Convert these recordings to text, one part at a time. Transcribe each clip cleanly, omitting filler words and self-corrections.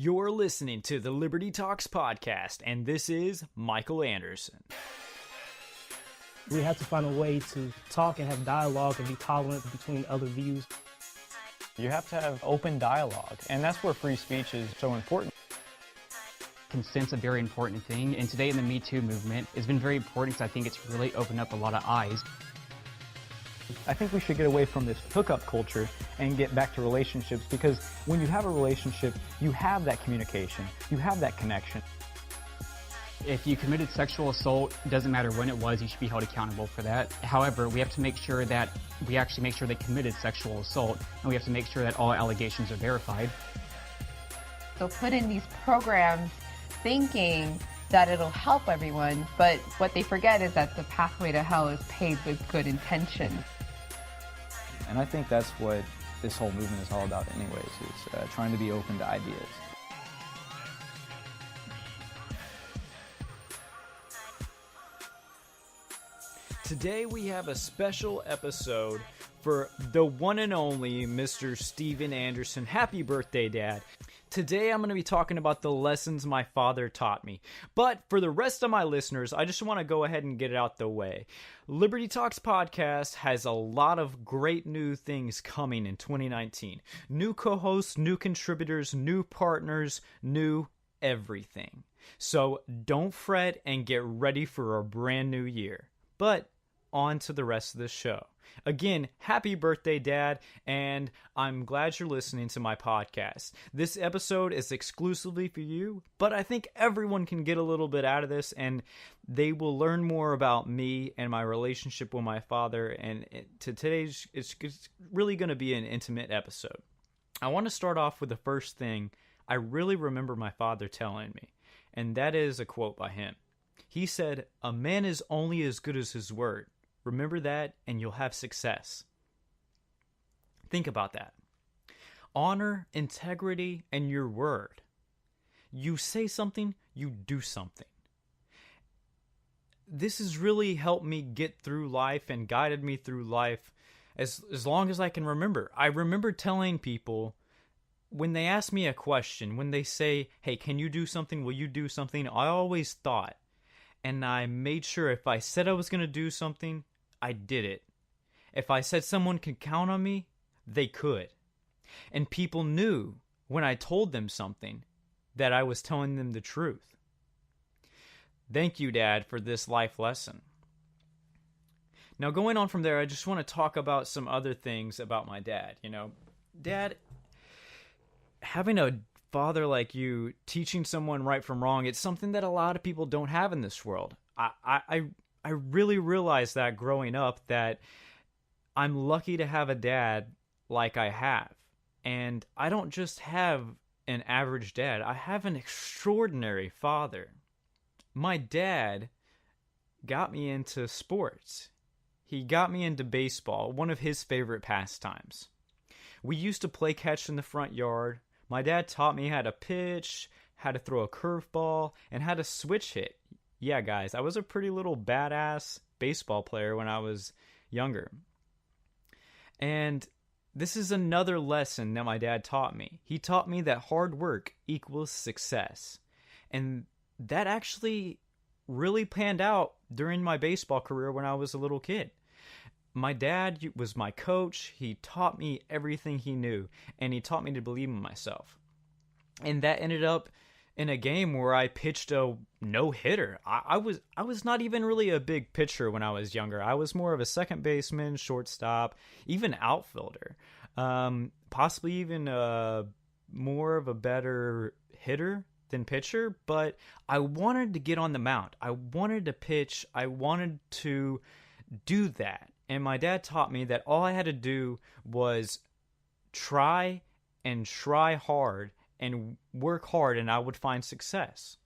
You're listening to the Liberty Talks podcast, and this is Michael Anderson. We have to find a way to talk and have dialogue and be tolerant between other views. You have to have open dialogue, and that's where free speech is so important. Consent's a very important thing, and today in the Me Too movement, it's been very important because I think it's really opened up a lot of eyes. I think we should get away from this hookup culture and get back to relationships, because when you have a relationship, you have that communication, you have that connection. If you committed sexual assault, it doesn't matter when it was, you should be held accountable for that. However, we have to make sure that we actually make sure they committed sexual assault, and we have to make sure that all allegations are verified. So put in these programs thinking that it'll help everyone, but what they forget is that the pathway to hell is paved with good intentions. And I think that's what this whole movement is all about anyways, is trying to be open to ideas. Today we have a special episode for the one and only Mr. Steven Anderson. Happy birthday, Dad. Today I'm going to be talking about the lessons my father taught me. But for the rest of my listeners, I just want to go ahead and get it out the way. Liberty Talks podcast has a lot of great new things coming in 2019. New co-hosts, new contributors, new partners, new everything. So don't fret and get ready for a brand new year. But on to the rest of the show. Again, happy birthday, Dad, and I'm glad you're listening to my podcast. This episode is exclusively for you, but I think everyone can get a little bit out of this, and they will learn more about me and my relationship with my father, and today's it's really going to be an intimate episode. I want to start off with the first thing I really remember my father telling me, and that is a quote by him. He said, "A man is only as good as his word. Remember that, and you'll have success." Think about that. Honor, integrity, and your word. You say something, you do something. This has really helped me get through life and guided me through life as long as I can remember. I remember telling people, when they ask me a question, when they say, "Hey, can you do something? Will you do something?" I always thought, and I made sure if I said I was going to do something, I did it. If I said someone could count on me, they could. And people knew when I told them something that I was telling them the truth. Thank you, Dad, for this life lesson. Now, going on from there, I just want to talk about some other things about my dad. You know, Dad, having a father like you teaching someone right from wrong, it's something that a lot of people don't have in this world. I really realized that growing up, that I'm lucky to have a dad like I have. And I don't just have an average dad, I have an extraordinary father. My dad got me into sports. He got me into baseball, one of his favorite pastimes. We used to play catch in the front yard. My dad taught me how to pitch, how to throw a curveball, and how to switch hit. Yeah, guys, I was a pretty little badass baseball player when I was younger. And this is another lesson that my dad taught me. He taught me that hard work equals success. And that actually really panned out during my baseball career when I was a little kid. My dad was my coach. He taught me everything he knew, and he taught me to believe in myself. And that ended up in a game where I pitched a no-hitter. I was not even really a big pitcher when I was younger. I was more of a second baseman, shortstop, even outfielder. Possibly even more of a better hitter than pitcher, but I wanted to get on the mound. I wanted to pitch. I wanted to do that. And my dad taught me that all I had to do was try and try hard and work hard, and I would find success.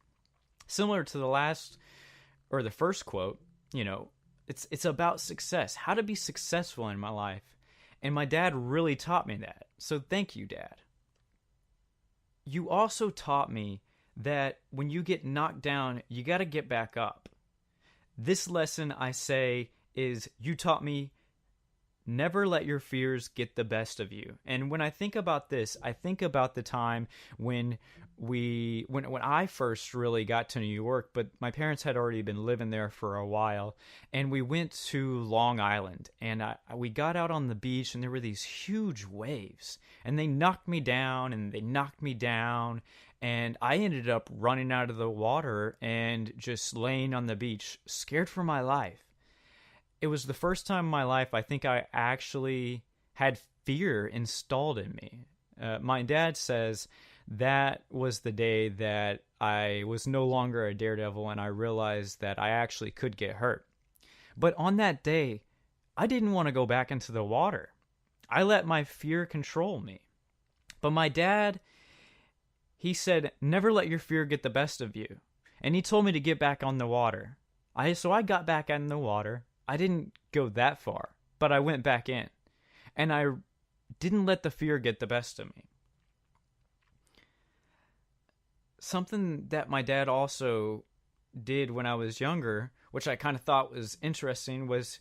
Similar to the first quote, you know, it's about success, how to be successful in my life. And my dad really taught me that. So thank you, Dad. You also taught me that when you get knocked down, you got to get back up. This lesson, I say, is you taught me never let your fears get the best of you. And when I think about this, I think about the time when when I first really got to New York, but my parents had already been living there for a while, and we went to Long Island, and we got out on the beach, and there were these huge waves, and they knocked me down, and I ended up running out of the water and just laying on the beach, scared for my life. It was the first time in my life I think I actually had fear installed in me. My dad says that was the day that I was no longer a daredevil and I realized that I actually could get hurt. But on that day, I didn't want to go back into the water. I let my fear control me. But my dad, he said, never let your fear get the best of you. And he told me to get back on the water. So I got back in the water. I didn't go that far, but I went back in. And I didn't let the fear get the best of me. Something that my dad also did when I was younger, which I kind of thought was interesting, was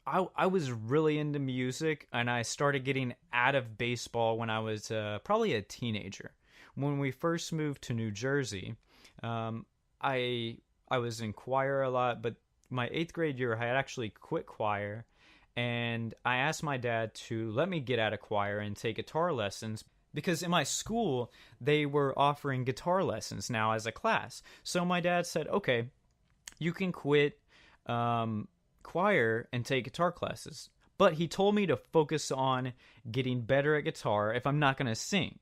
I was really into music, and I started getting out of baseball when I was probably a teenager. When we first moved to New Jersey, I was in choir a lot, but my 8th grade year, I had actually quit choir, and I asked my dad to let me get out of choir and take guitar lessons, because in my school, they were offering guitar lessons now as a class. So my dad said, okay, you can quit choir and take guitar classes. But he told me to focus on getting better at guitar if I'm not going to sing.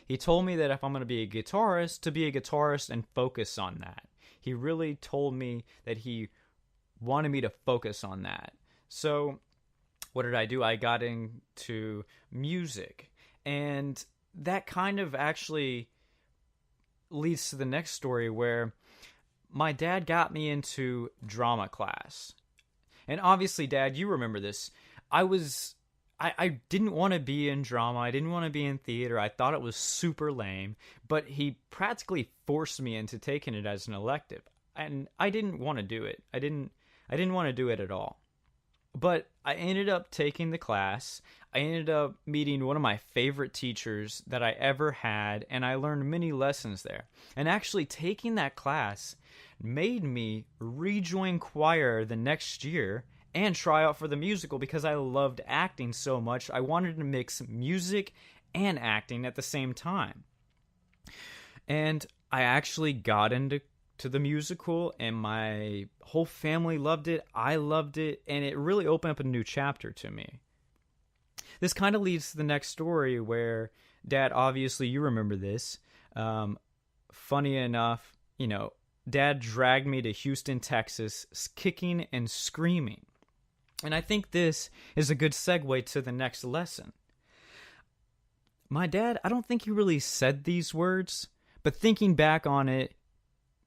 He told me that if I'm going to be a guitarist, to be a guitarist and focus on that. He really told me that he wanted me to focus on that. So what did I do? I got into music. And that kind of actually leads to the next story, where my dad got me into drama class. And obviously, Dad, you remember this. I didn't want to be in drama. I didn't want to be in theater. I thought it was super lame. But he practically forced me into taking it as an elective. And I didn't want to do it. I didn't want to do it at all. But I ended up taking the class. I ended up meeting one of my favorite teachers that I ever had, and I learned many lessons there. And actually taking that class made me rejoin choir the next year and try out for the musical, because I loved acting so much. I wanted to mix music and acting at the same time. And I actually got into the musical, and my whole family loved it. I loved it, and it really opened up a new chapter to me. This kind of leads to the next story, where, Dad, obviously you remember this. Funny enough, Dad dragged me to Houston, Texas, kicking and screaming. And I think this is a good segue to the next lesson. My dad, I don't think he really said these words, but thinking back on it,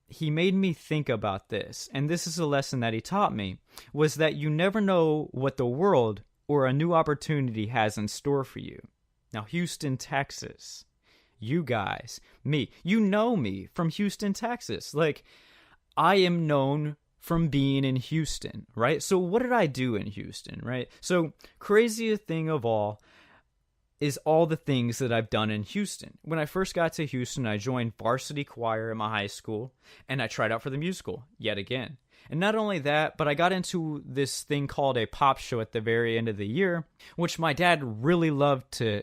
he made me think about this. And this is a lesson that he taught me, was that you never know what the world or a new opportunity has in store for you. Now, Houston, Texas, you guys, me, you know me from Houston, Texas. Like, I am known from being in Houston, right? So what did I do in Houston, right? So craziest thing of all is all the things that I've done in Houston. When I first got to Houston, I joined varsity choir in my high school, and I tried out for the musical yet again. And not only that, but I got into this thing called a pop show at the very end of the year, which my dad really loved to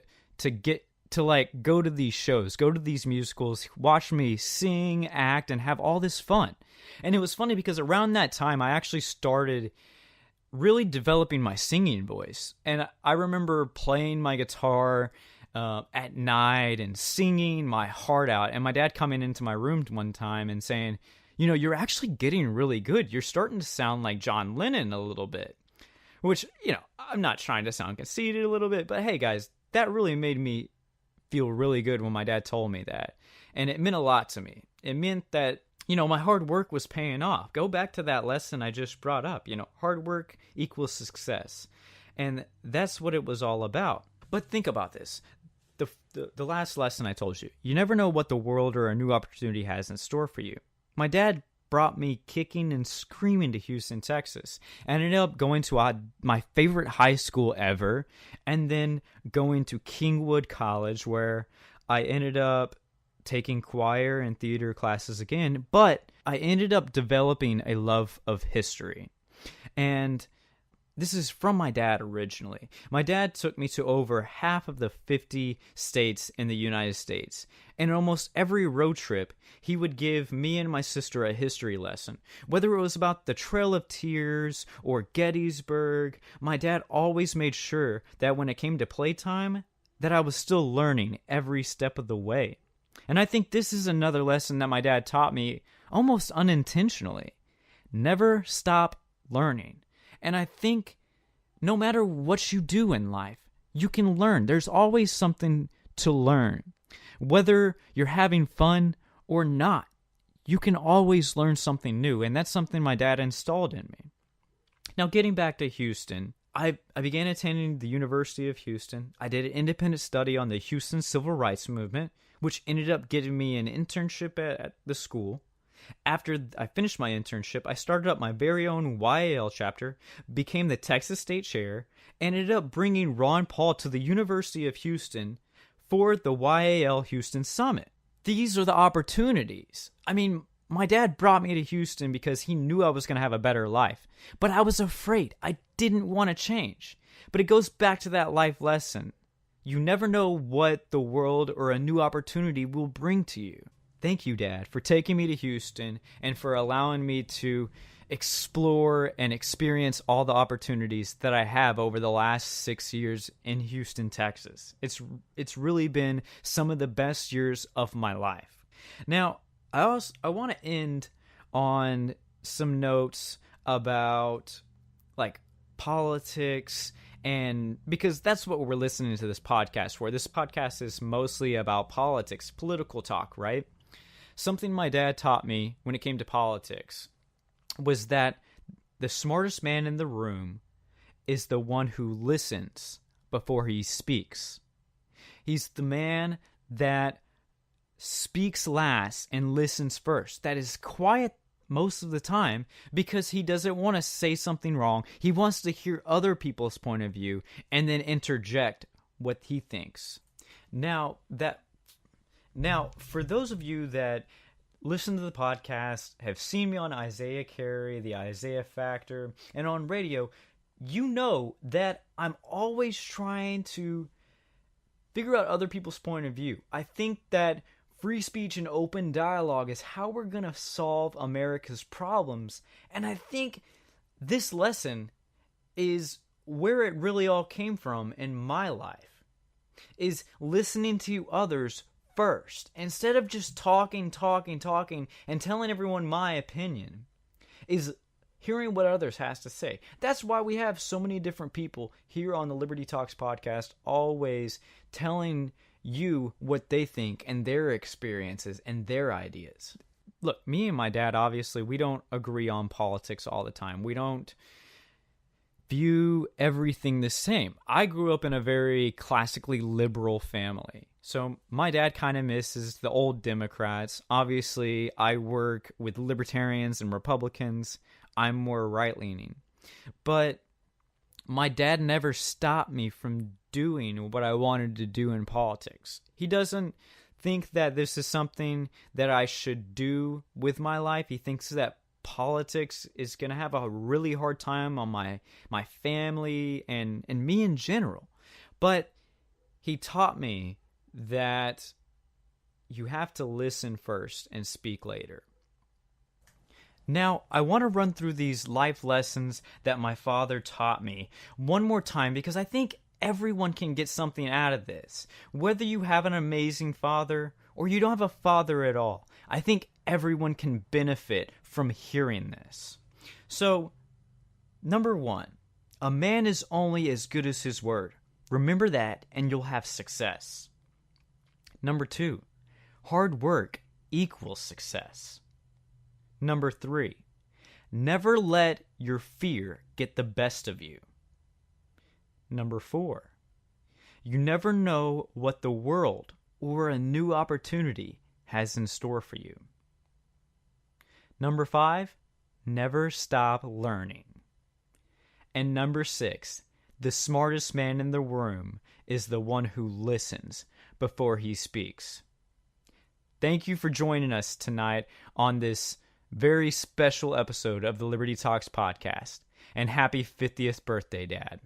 get to, like, go to these shows, go to these musicals, watch me sing, act, and have all this fun. And it was funny because around that time, I actually started really developing my singing voice. And I remember playing my guitar at night and singing my heart out. And my dad coming into my room one time and saying, you're actually getting really good. You're starting to sound like John Lennon a little bit. Which, I'm not trying to sound conceited a little bit, but hey guys, that really made me feel really good when my dad told me that. And it meant a lot to me. It meant that, my hard work was paying off. Go back to that lesson I just brought up. Hard work equals success. And that's what it was all about. But think about this. The last lesson I told you. You never know what the world or a new opportunity has in store for you. My dad brought me kicking and screaming to Houston, Texas. And I ended up going to my favorite high school ever, and then going to Kingwood College, where I ended up taking choir and theater classes again, but I ended up developing a love of history. And this is from my dad originally. My dad took me to over half of the 50 states in the United States. And almost every road trip, he would give me and my sister a history lesson. Whether it was about the Trail of Tears or Gettysburg, my dad always made sure that when it came to playtime, that I was still learning every step of the way. And I think this is another lesson that my dad taught me almost unintentionally. Never stop learning. And I think no matter what you do in life, you can learn. There's always something to learn. Whether you're having fun or not, you can always learn something new. And that's something my dad installed in me. Now, getting back to Houston, I began attending the University of Houston. I did an independent study on the Houston Civil Rights Movement, which ended up getting me an internship at the school. After I finished my internship, I started up my very own YAL chapter, became the Texas State Chair, and ended up bringing Ron Paul to the University of Houston for the YAL Houston Summit. These are the opportunities. I mean, my dad brought me to Houston because he knew I was going to have a better life, but I was afraid. I didn't want to change. But it goes back to that life lesson. You never know what the world or a new opportunity will bring to you. Thank you, Dad, for taking me to Houston and for allowing me to explore and experience all the opportunities that I have over the last 6 years in Houston, Texas. It's really been some of the best years of my life. Now, I want to end on some notes about like politics, and because that's what we're listening to this podcast for. This podcast is mostly about politics, political talk, right? Something my dad taught me when it came to politics was that the smartest man in the room is the one who listens before he speaks. He's the man that speaks last and listens first. That is quiet most of the time because he doesn't want to say something wrong. He wants to hear other people's point of view and then interject what he thinks. Now, for those of you that listen to the podcast, have seen me on Isaiah Carey, the Isaiah Factor, and on radio, you know that I'm always trying to figure out other people's point of view. I think that free speech and open dialogue is how we're going to solve America's problems. And I think this lesson is where it really all came from in my life, is listening to others first. Instead of just talking, and telling everyone my opinion, is hearing what others has to say. That's why we have so many different people here on the Liberty Talks podcast, always telling you what they think and their experiences and their ideas. Look, me and my dad, obviously, we don't agree on politics all the time. We don't view everything the same. I grew up in a very classically liberal family. So my dad kind of misses the old Democrats. Obviously, I work with libertarians and Republicans. I'm more right-leaning. But my dad never stopped me from doing what I wanted to do in politics. He doesn't think that this is something that I should do with my life. He thinks that politics is going to have a really hard time on my family and me in general. But he taught me that you have to listen first and speak later. Now, I want to run through these life lessons that my father taught me one more time because I think everyone can get something out of this. Whether you have an amazing father or you don't have a father at all, I think everyone can benefit from hearing this. So, number 1, a man is only as good as his word. Remember that and you'll have success. Number 2, hard work equals success. Number 3, never let your fear get the best of you. Number 4, you never know what the world or a new opportunity has in store for you. Number 5, never stop learning. And number 6, the smartest man in the room is the one who listens before he speaks. Thank you for joining us tonight on this very special episode of the Liberty Talks podcast. And happy 50th birthday, Dad.